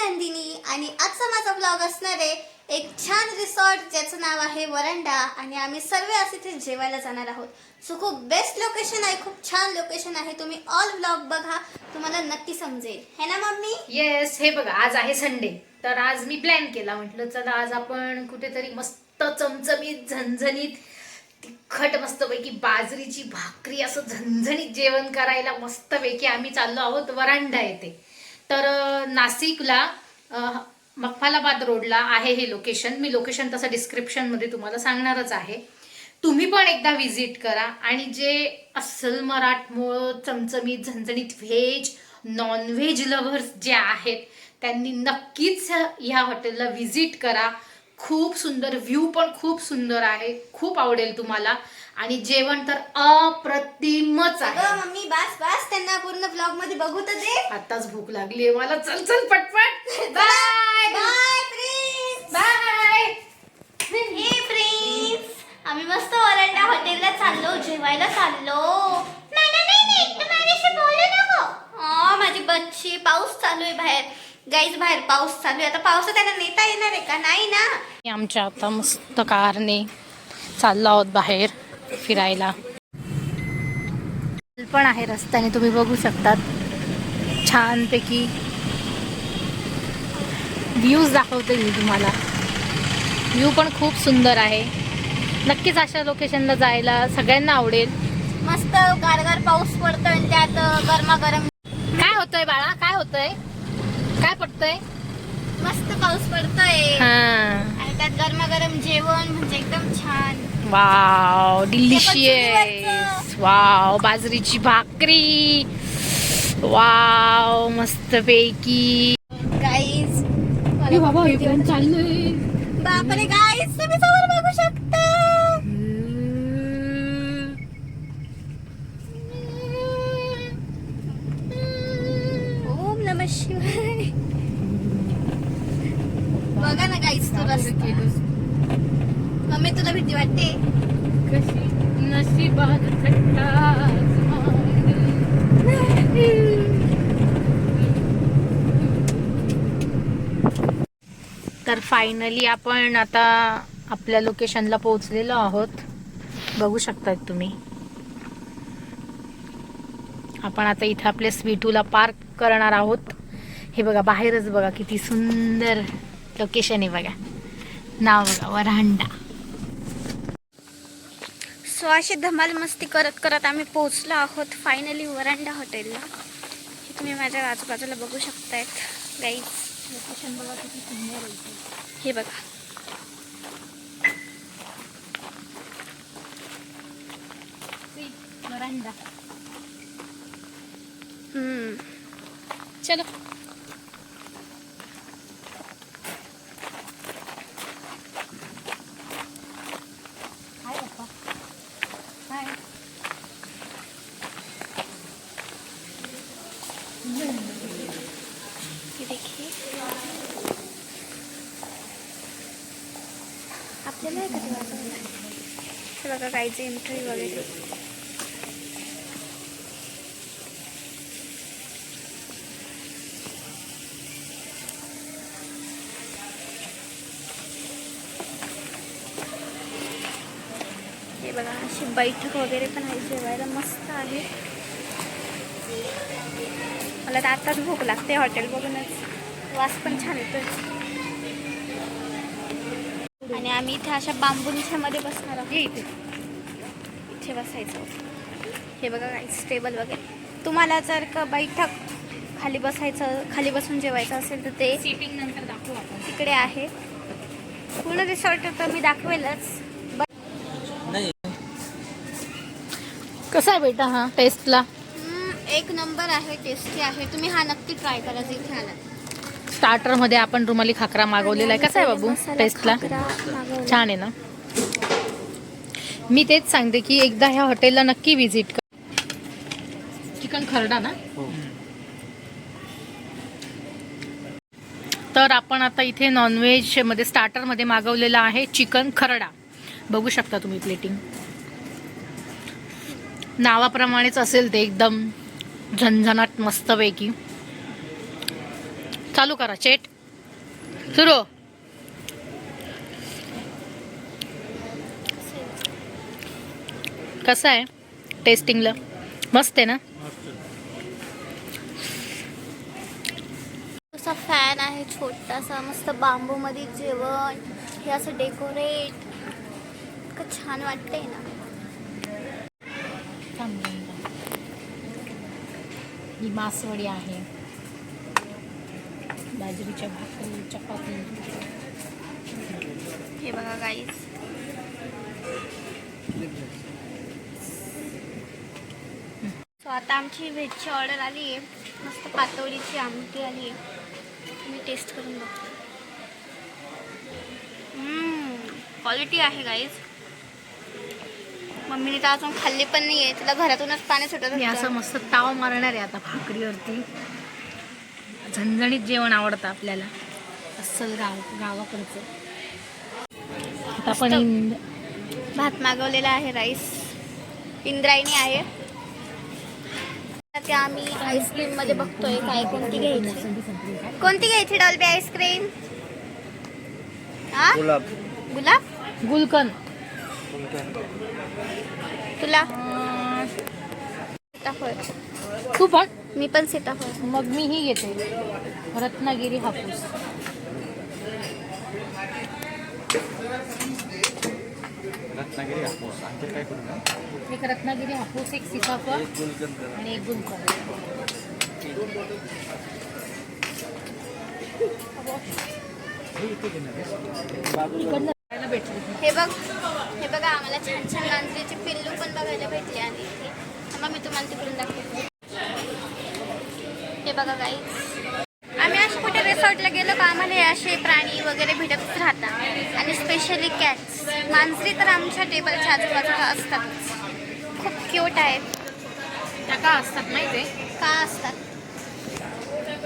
नंदिनी आणि आजचा माझा ब्लॉग असणार आहे एक छान रिसॉर्ट ज्याचं नाव आहे वरांडा आणि आम्ही सर्व असे तिथे जेवायला जाणार आहोत. सो खूप बेस्ट लोकेशन आहे, खूप छान लोकेशन आहे. तुम्ही ऑल ब्लॉग बघा, तुम्हाला नक्की समजेल. है ना मम्मी? येस. हे बघा, आज आहे संडे, तर आज मी प्लॅन केला, म्हटलं चला आज आपण कुठेतरी मस्त चमचमीत झणझणीत तिखट मस्तपैकी बाजरीची भाकरी असं झणझणीत जेवण करायला मस्तपैकी आम्ही चाललो आहोत वरांडा येथे. तर नाशिकला मखमालाबाद रोडला आहे हे लोकेशन. मी लोकेशन तसं डिस्क्रिप्शनमध्ये तुम्हाला सांगणारच आहे. तुम्ही पण एकदा व्हिजिट करा आणि जे अस्सल मराठमोळ चमचमीत झणझणीत व्हेज नॉनव्हेज लव्हर्स जे आहेत त्यांनी नक्कीच ह्या हॉटेलला व्हिजिट करा. खूप सुंदर व्ह्यू पण खूप सुंदर आहे, खूप आवडेल तुम्हाला आणि जेवण तर अप्रतिमच आहे. मम्मी बस बस, त्यांना पूर्ण ब्लॉग मध्ये बघू तर दे. आताच भूक लागली मला. चल चल पटपट. Bye bye Prince. Bye. Hey Prince, आम्ही मस्त वरांडा हॉटेलला चाललो, जेवायला चाललो. नाही तू माझ्याशी बोलू नको. माझी बच्ची. पाऊस चालू आहे बाहेर. गाईज बाहेर पाऊस चालू आहे. आता पावसात त्याला नेता येणार आहे का? नाही ना. आमच्या आता मस्त कारने चाललो आहोत बाहेर फिरायला. पण आहे रस्त्याने, तुम्ही बघू शकतात छानपैकी व्ह्यूज दाखवते मी तुम्हाला. व्ह्यू पण खूप सुंदर आहे. नक्कीच अशा लोकेशनला जायला सगळ्यांना आवडेल. मस्त गारगार पाऊस पडतोय आणि त्यात गरमागरम. काय होतंय बाळा, काय होतंय, काय पडतंय? मस्त पाऊस पडतोय आणि त्यात गरमागरम जेवण म्हणजे एकदम छान. Wow, delicious. वाव, बाजरीची भाकरी. वाव, मस्त पैकी. गाईज बाबा चाललोय. बापरे गाईज, तुम्ही समोर बघू शकता. ओम नमः शिवाय. बघा ना गाईज तो रस्ता. मम्मी तुला भीती वाटते? कशी नशिबात तर फायनली आपण आता आपल्या लोकेशनला पोहोचलेलो आहोत. बघू शकतात तुम्ही. आपण आता इथं आपल्या स्वीटूला पार्क करणार आहोत. हे बघा बाहेरच बघा किती सुंदर लोकेशन आहे बघा. नाव बघा वरांडा. सो अशी धमाल मस्ती करत करत आम्ही पोहोचलो आहोत फायनली वरांडा हॉटेलला. हे तुम्ही माझ्या आजूबाजूला बघू शकतायत गाईज. लोकेशन बघा किती सुंदर आहे. हे बघा. वरांडा. चलो. हाय बाप्पा. हाय. ये देखिए आपल्याला आहे का ते वाजवलं? हे बघा गाईची एंट्री वगैरे. हे बघा अशी बैठक वगैरे पण आहे, जेवायला मस्त आहे. मला तर आताच भूक लागते हॉटेल बघूनच. वास पण छान येतोय. आणि आम्ही इथे अशा बांबूंच्या मध्ये बसणार आहोत. इथे बसायचं. हे बघा काहीच टेबल वगैरे. तुम्हाला जर का बैठक खाली बसायचं, खाली बसून जेवायचं असेल तर ते सीटिंग नंतर दाखवू आपण. तिकडे आहे. पूर्ण रिसॉर्ट तर मी दाखवेलच. कसा आहे बेटा हा टेस्टला? एक नंबर आहे, टेस्टी आहे. तुम्ही हा नक्की ट्राय करा इथे आला. स्टार्टर मध्ये आपण रुमाली खाकरा मागवलेला आहे. कसा आहे बाबू टेस्टला? छान आहे ना. मी तेच सांगते की एकदा ह्या हॉटेलला नक्की व्हिजिट कर. चिकन खरडा ना. तर आपण आता इथे नॉनव्हेज मध्ये स्टार्टर मध्ये मागवलेला आहे चिकन खरडा. बघू शकता तुम्ही प्लेटिंग. नावाप्रमाणेच असेल ते एकदम झणझणाट मस्तपैकी. चालू करा चेट. सुरू. कसं आहे टेस्टिंगला? मस्त आहे ना. असा फॅन आहे छोटासा, मस्त बांबू मध्ये जेवण, हे असं डेकोरेट, इतकं छान वाटतंय ना. ही मासवडी आहे, बाजरीच्या भाकरी, चपाती. हे बघा गाईस, सो आता आमची व्हेजची ऑर्डर आली आहे. मस्त पातोळीची आमटी आली आहे. मी टेस्ट करून बघते. क्वालिटी आहे गाईज. मम्मीने तर अजून खाल्ली पण नाही आहे, तिला घरातूनच पाणी सुटत मी असं मस्त ताव मारणार आहे आता भाकरीवरती. झणझणीत जेवण आवडतं आपल्याला, अस्सल गावाकडचं. आता आपण भात मागवलेला आहे, राईस इंद्रायणी आहे. आता आम्ही आईस्क्रीम मध्ये बघतोय काय कोणती घ्यायची डॉल्बी आईस्क्रीम. हा, गुलाब गुलकंद. तुला सीताफळ. तू पण. मी पण सीताफळ. मग मी ही घेते, रत्नागिरी हापूस. रत्नागिरी हापूस आणखी काय करू ना? एक रत्नागिरी हापूस, एक सीताफळ आणि एक गुलकंद. इकडनं खायला भेटली. हे बघा आम्हाला छान छान मांजरीचे पिल्लू पण बघायला भेटले. आणि मग मी तुम्हाला तिकडून दाखवते. हे बघा गाईज, आम्ही असे कुठे रिसॉर्टला गेलो का आम्हाला हे असे प्राणी वगैरे भेटतच राहतात. आणि स्पेशली कॅट्स, मांजरी तर आमच्या टेबलच्या आजूबाजूला असतातच. खूप क्यूट आहेत. त्या का असतात माहिती आहे? का असतात?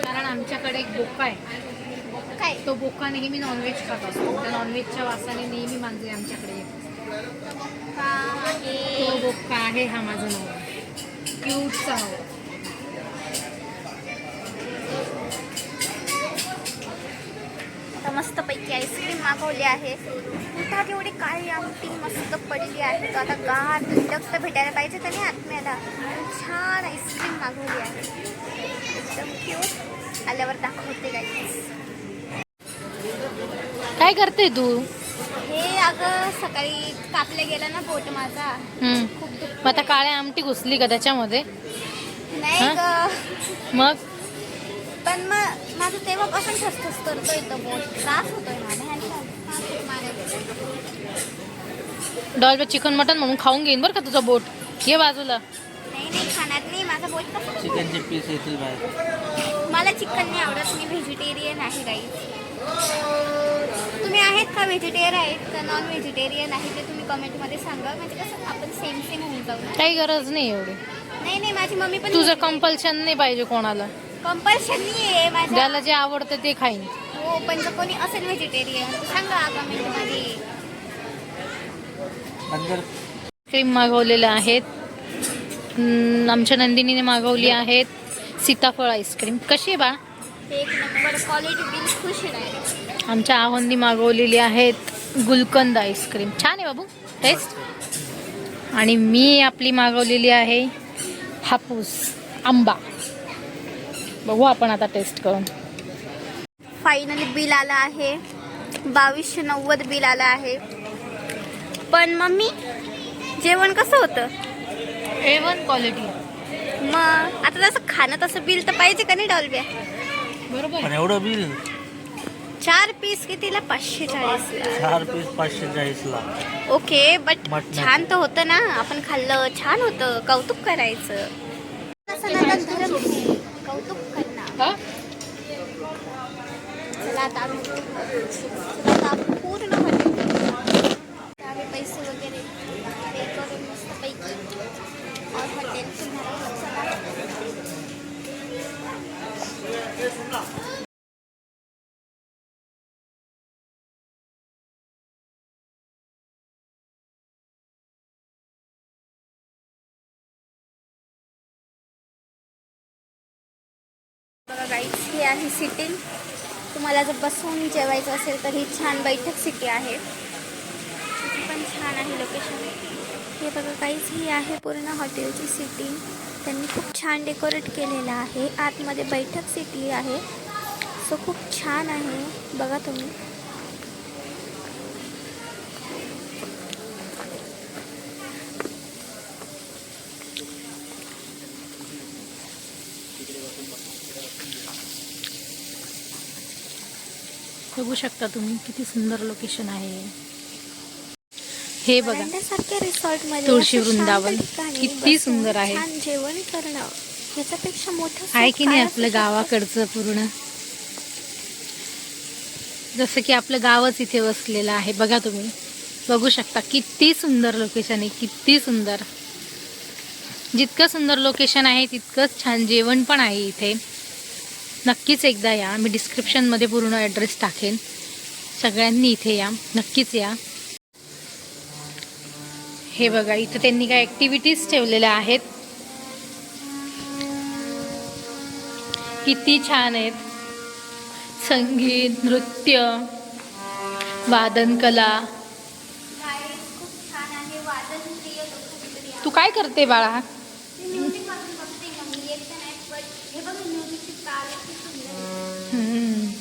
कारण आमच्याकडे एक बोका आहे. काय तो बोका नेहमी नॉनव्हेज खात असतो. त्या नॉनव्हेजच्या वासाने नेहमी मांजरी आमच्याकडे येते. का आहे? तो बोका आहे हा माझं नाव. क्यूटचा हवा. आता मस्त पैकी आईस्क्रीम मागवली आहे. उठात एवढी काळी आमटी मस्त पडली आहे. तर आता गार थंड भेटायला पाहिजे त्याने आत्म्याला. छान आईस्क्रीम मागवली आहे, एकदम क्यूट. आल्यावर दाखवते गाईस. काय करते तू? हे अगं सकाळी कापले गेला ना बोट माझा, खूप मग आता काळ्या आमटी घुसली का त्याच्यामध्ये? नाही ग, मग पण मग माझं तेव्हापासून ठसठस करतोय तो बोट. त्रास होतोय माझ्या. डॉल्बी चिकन मटन म्हणून खाऊन घेईन बरं का तुझा बोट. ये बाजूला. नाही खाणार नाही, माझा बोट कसं. चिकनचे पीस येतील बाहेर. मला चिकन नाही आवडत, मी व्हेजिटेरियन आहे गाईज. तुम्ही आहेत का व्हेजिटेरियन आहेत का नॉन व्हेजिटेरियन आहे ते तुम्ही कमेंटमध्ये सांगा. म्हणजे कसं आपण सेम होऊन जाऊ. काही गरज नाही एवढी. नाही माझी मम्मी पण. तुझं कंपल्शन नाही पाहिजे कोणाला. कंपल्शन नाही आहे माझ्या. ज्याला जे आवडतं ते खाईन. हो, पण जर कोणी असेल व्हेजिटेरियन तर सांगा कमेंटमध्ये. क्रीम मागवलेल्या आहेत. आमच्या नंदिनीने मागवली आहेत सीताफळ आईस्क्रीम. कशी आहे बा? एक नंबर क्वालिटी, बिल खुश आहे. आमच्या आहोंनी मागवलेली आहेत गुलकंद आईस्क्रीम. छान आहे बाबू टेस्ट. आणि मी आपली मागवलेली आहे हापूस आंबा. बघू आपण आता टेस्ट करून. फायनली बिल आलं आहे 2290 बिल आलं आहे. पण मम्मी जेवण कसं होतं? A1 quality. मग आता तसं खाणं तसं बिल तर पाहिजे का नाही डॉल्ब्या? बरोबर. पण एवढं बिल? 4 पीस कितीला? 540. 4 पीस 540ला. ओके, बट मटणाचं. छान तर होतं ना. आपण खाल्लं, छान होतं. कौतुक करायचं. सनातन धर्म आहे, कौतुक करणार. चला आता आपण पूर्ण आम्ही पैसे वगैरे पे करून मस्त पैकी और हॉटेल बघा गाईस, हे आहे सिटिंग. तुम्हाला जर बसून जेवायचं असेल तर ही छान बैठक सिटी आहे. इथे पण छान आहे लोकेशन. हे बघा काहीच ही आहे पूर्ण हॉटेलची सिटी. त्यांनी खूप छान डेकोरेट केलेलं आहे. आतमध्ये बैठक सिटी आहे. सो खूप छान आहे, बघा तुम्ही. बघू शकता तुम्ही किती सुंदर लोकेशन आहे. हे बघा सारख्या रिसॉर्ट मध्ये तुळशी असं शांत वृंदावन ठिकाणी किती बसून सुंदर आहे. छान जेवण करणं याच्यापेक्षा मोठं सुख आहे की नाही काय आपलं असू शकतं? गावाकडचं पूर्ण जसं की आपलं गावच इथे वसलेलं आहे. बघा तुम्ही बघू शकता किती सुंदर लोकेशन आहे, किती सुंदर. जितकं सुंदर लोकेशन आहे तितकंच छान जेवण पण आहे इथे. नक्कीच एकदा या. मी डिस्क्रिप्शनमध्ये पूर्ण ॲड्रेस टाकेन. सगळ्यांनी इथे या, नक्कीच या. हे बघा इथं त्यांनी काय ॲक्टिव्हिटीज ठेवलेल्या आहेत, किती छान आहेत. संगीत, नृत्य, वादन कला. Guys, खूप छान आहे. वादन प्रिय लोक इकडे या. तू काय करते बाळा? मी music वाजून बघते ना, मी एकटं नाही, but हे बघा म्युझिकची ताल किती सुंदर आहे. हम्म.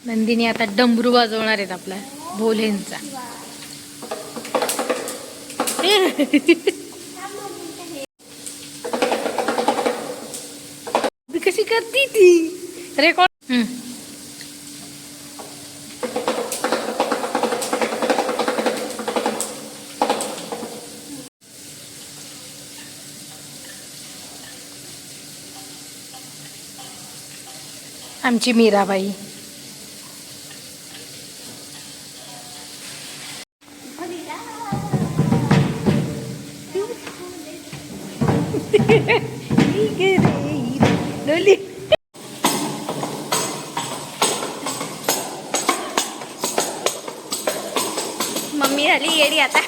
नंदिनी आता डमरू वाजवणार आहेत आपला भोलेंचा. कशी करती ती रेकॉर्ड. आमची मीराबाई. मम्मी झाली येडी आता.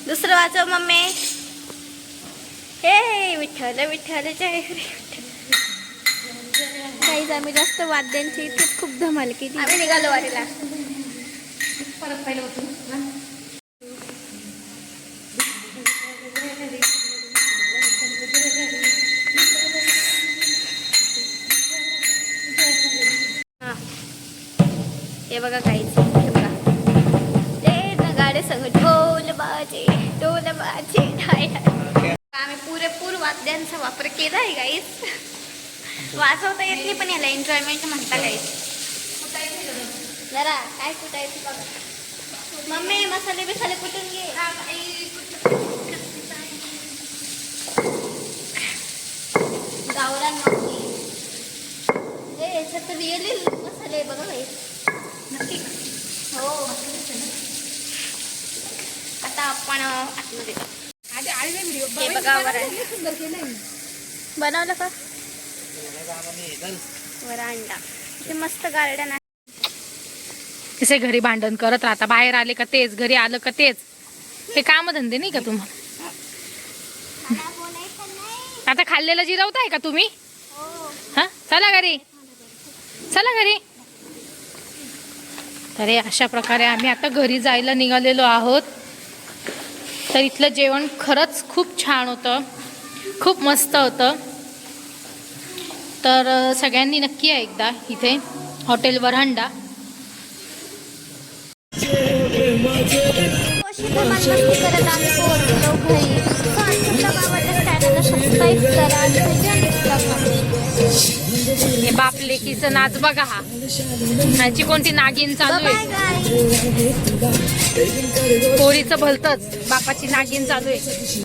दुसरं वाचव मम्मी. हे विठ्ठल विठ्ठल जय हरी विठ्ठल. काहीच आम्ही जास्त वाद्यांची इथेच खूप धमाल केली. आम्ही निघालो वारीला. परत पाहिलं होतं. हे बघा काहीच हे बघा ते नगाडे संग ढोल बाजे ढाय ढाय. आम्ही पुरेपूर वाद्यांचा वापर केला आहे गाईस. वाजवता येत नाही पण याला एन्जॉयमेंट म्हणता गाईस. जरा काय कुटायचं बघा. मम्मी मसाले बिसाले कुटून घे. गावरान मम्मी हे याच्यात रिअली मसाले बघा गाईस. नक्की हो. आता आपण आतमध्ये हे बघा वरण बनवलं का वरांडा. ते मस्त गार्डन आहे. तसे घरी भांडण करत राहता. बाहेर आले का तेच, घरी आलं का तेच. हे काम धंदे नाही का तुम्हाला? मला बोलायचं नाही. आता खाल्लेलं जिरवताय का तुम्ही? हो. हा चला घरी, चला घरी. तर अशा प्रकारे आम्ही आता घरी जायला निघालेलो आहोत. तर इथलं जेवण खरंच खूप छान होतं, खूप मस्त होतं. तर सगळ्यांनी नक्की या एकदा इथे हॉटेल वरांडा. अशी धमाल मस्ती करत आम्ही पोहोचलो घरी. So आमच्या vlog आवडल्यास channel ला सबस्क्राईब करा आणि भेटूया next vlog मध्ये. हे बाप लेकीचं नाच बघा हा. ह्याची कोणती नागिन चालू Bye आहे. bye guys. पोरीचं भलतच बापाची नागिन चालू आहे.